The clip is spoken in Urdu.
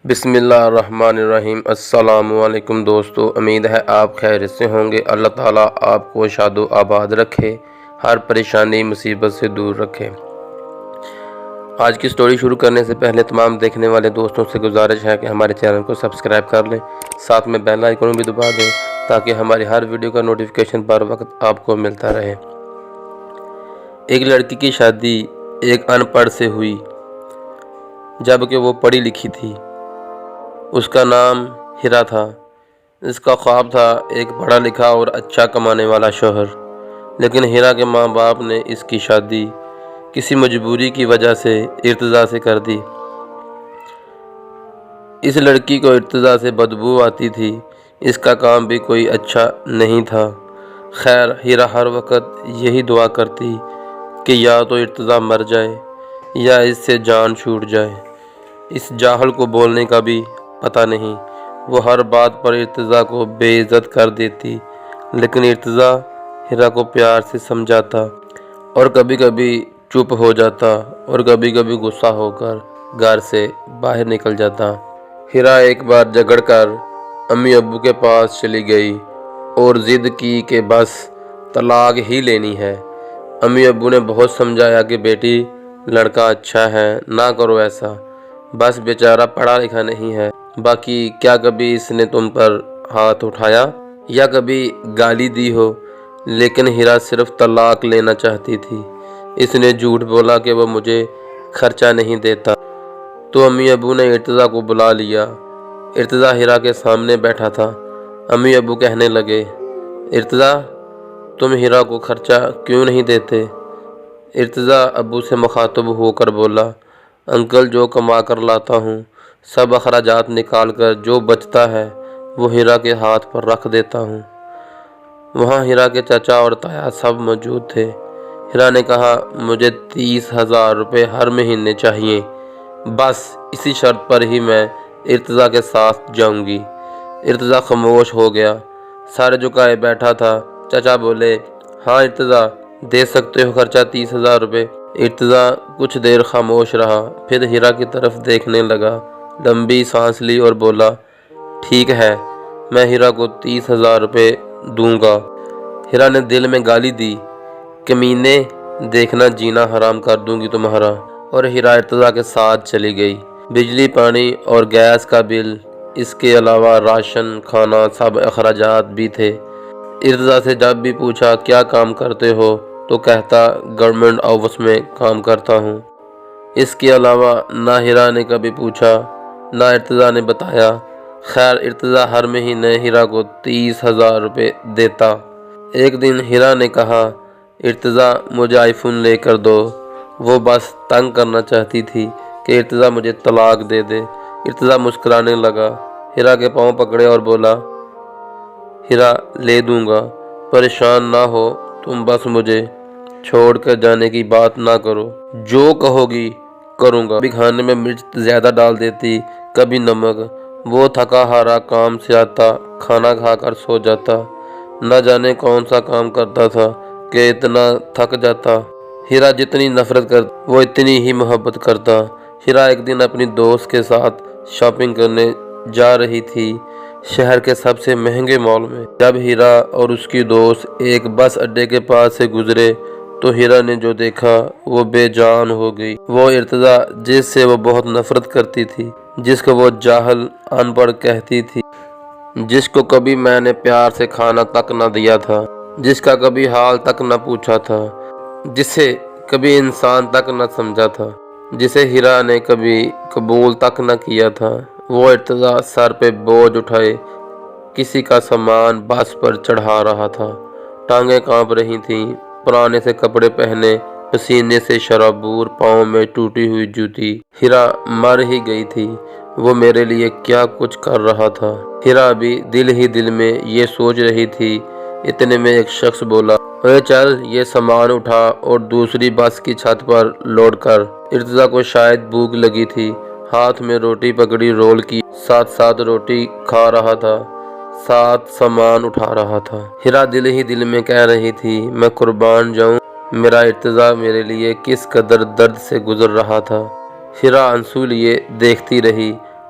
بسم اللہ الرحمن الرحیم۔ السلام علیکم دوستو، امید ہے آپ خیریت سے ہوں گے۔ اللہ تعالیٰ آپ کو شاد و آباد رکھے، ہر پریشانی مصیبت سے دور رکھے۔ آج کی سٹوری شروع کرنے سے پہلے تمام دیکھنے والے دوستوں سے گزارش ہے کہ ہمارے چینل کو سبسکرائب کر لیں، ساتھ میں بیل آئیکن بھی دبا دیں تاکہ ہماری ہر ویڈیو کا نوٹیفیکیشن بر وقت آپ کو ملتا رہے۔ ایک لڑکی کی شادی ایک ان پڑھ سے ہوئی، جبکہ وہ پڑھی لکھی تھی۔ اس کا نام ہیرا تھا۔ اس کا خواب تھا ایک پڑھا لکھا اور اچھا کمانے والا شوہر، لیکن ہیرا کے ماں باپ نے اس کی شادی کسی مجبوری کی وجہ سے ارتضیٰ سے کر دی۔ اس لڑکی کو ارتضیٰ سے بدبو آتی تھی، اس کا کام بھی کوئی اچھا نہیں تھا۔ خیر، ہیرا ہر وقت یہی دعا کرتی کہ یا تو ارتضیٰ مر جائے یا اس سے جان چھوٹ جائے۔ اس جاہل کو بولنے کا بھی پتہ نہیں، وہ ہر بات پر ارتضیٰ کو بے عزت کر دیتی، لیکن ارتضیٰ ہیرا کو پیار سے سمجھاتا اور کبھی کبھی چپ ہو جاتا اور کبھی کبھی غصہ ہو کر گھر سے باہر نکل جاتا۔ ہیرا ایک بار جھگڑ کر امی ابو کے پاس چلی گئی اور ضد کی کہ بس طلاق ہی لینی ہے۔ امی ابو نے بہت سمجھایا کہ بیٹی، لڑکا اچھا ہے، نہ کرو ایسا، بس بیچارہ پڑھا لکھا نہیں ہے۔ باقی کیا کبھی اس نے تم پر ہاتھ اٹھایا یا کبھی گالی دی ہو؟ لیکن ہیرا صرف طلاق لینا چاہتی تھی۔ اس نے جھوٹ بولا کہ وہ مجھے خرچہ نہیں دیتا، تو امی ابو نے ارتضیٰ کو بلا لیا۔ ارتضیٰ ہیرا کے سامنے بیٹھا تھا۔ امی ابو کہنے لگے، ارتضیٰ، تم ہیرا کو خرچہ کیوں نہیں دیتے؟ ارتضیٰ ابو سے مخاطب ہو کر بولا، انکل، جو کما کر لاتا ہوں سب اخراجات نکال کر جو بچتا ہے وہ ہیرا کے ہاتھ پر رکھ دیتا ہوں۔ وہاں ہیرا کے چچا اور تایا سب موجود تھے۔ ہیرا نے کہا، مجھے 30,000 روپے ہر مہینے چاہیے، بس اسی شرط پر ہی میں ارتضیٰ کے ساتھ جاؤں گی۔ ارتضیٰ خاموش ہو گیا، سارے جھکائے بیٹھا تھا۔ چچا بولے، ہاں ارتضیٰ، دے سکتے ہو خرچہ 30,000 روپے۔ ارتضیٰ کچھ دیر خاموش رہا، پھر ہیرا کی طرف دیکھنے لگا، لمبی سانس لی اور بولا، ٹھیک ہے، میں ہیرا کو 30,000 روپے دوں گا۔ ہیرا نے دل میں گالی دی، کمینے، دیکھنا جینا حرام کر دوں گی تمہارا، اور ہیرا ارتضیٰ کے ساتھ چلی گئی۔ بجلی، پانی اور گیس کا بل، اس کے علاوہ راشن، کھانا، سب اخراجات بھی تھے۔ ارتضیٰ سے جب بھی پوچھا کیا کام کرتے ہو تو کہتا، گورنمنٹ آفس میں کام کرتا ہوں۔ اس کے علاوہ نہ ہیرا نے کبھی پوچھا نہ ارتضیٰ نے بتایا۔ خیر، ارتضیٰ ہر مہینے ہیرا کو 30,000 روپے دیتا۔ ایک دن ہیرا نے کہا، ارتضیٰ، مجھے آئی فون لے کر دو۔ وہ بس تنگ کرنا چاہتی تھی کہ ارتضیٰ مجھے طلاق دے دے۔ ارتضیٰ مسکرانے لگا، ہیرا کے پاؤں پکڑے اور بولا، ہیرا، لے دوں گا، پریشان نہ ہو تم، بس مجھے چھوڑ کر جانے کی بات نہ کرو، جو کہو گی کروں گا۔ کبھی کھانے میں مرچ زیادہ ڈال دیتی، کبھی نمک۔ وہ تھکا ہارا کام سے آتا، کھانا کھا کر سو جاتا، نہ جانے کون سا کام کرتا تھا کہ اتنا تھک جاتا۔ ہیرا جتنی نفرت کرتا وہ اتنی ہی محبت کرتا۔ ہیرا ایک دن اپنی دوست کے ساتھ شاپنگ کرنے جا رہی تھی، شہر کے سب سے مہنگے مال میں۔ جب ہیرا اور اس کی دوست ایک بس اڈے کے پاس سے گزرے تو ہیرا نے جو دیکھا وہ بے جان ہو گئی۔ وہ ارتضیٰ، جس سے وہ بہت نفرت کرتی تھی، جس کو وہ جاہل، ان پڑھ کہتی تھی، جس کو کبھی میں نے پیار سے کھانا تک نہ دیا تھا، جس کا کبھی حال تک نہ پوچھا تھا، جسے کبھی انسان تک نہ سمجھا تھا، جسے ہیرا نے کبھی قبول تک نہ کیا تھا، وہ ارتضیٰ سر پہ بوجھ اٹھائے کسی کا سامان بس پر چڑھا رہا تھا۔ ٹانگیں کانپ رہی تھیں، پرانے سے کپڑے پہنے، پسینے سے شرابور، پاؤں میں ٹوٹی ہوئی جوتی۔ ہیرا مر ہی گئی تھی، وہ میرے لیے کیا کچھ کر رہا تھا۔ ہیرا بھی دل ہی دل میں یہ سوچ رہی تھی۔ اتنے میں ایک شخص بولا، اے چل، یہ سامان اٹھا اور دوسری بس کی چھت پر لوڈ کر۔ ارتضیٰ کو شاید بھوک لگی تھی، ہاتھ میں روٹی پکڑی، رول کی، ساتھ ساتھ روٹی کھا رہا تھا، ساتھ سامان اٹھا رہا تھا۔ ہیرا دل ہی دل میں کہہ رہی تھی، میں قربان جاؤں، میرا ارتضیٰ میرے لیے کس قدر درد سے گزر رہا تھا۔ ہیرا آنسو لیے دیکھتی رہی،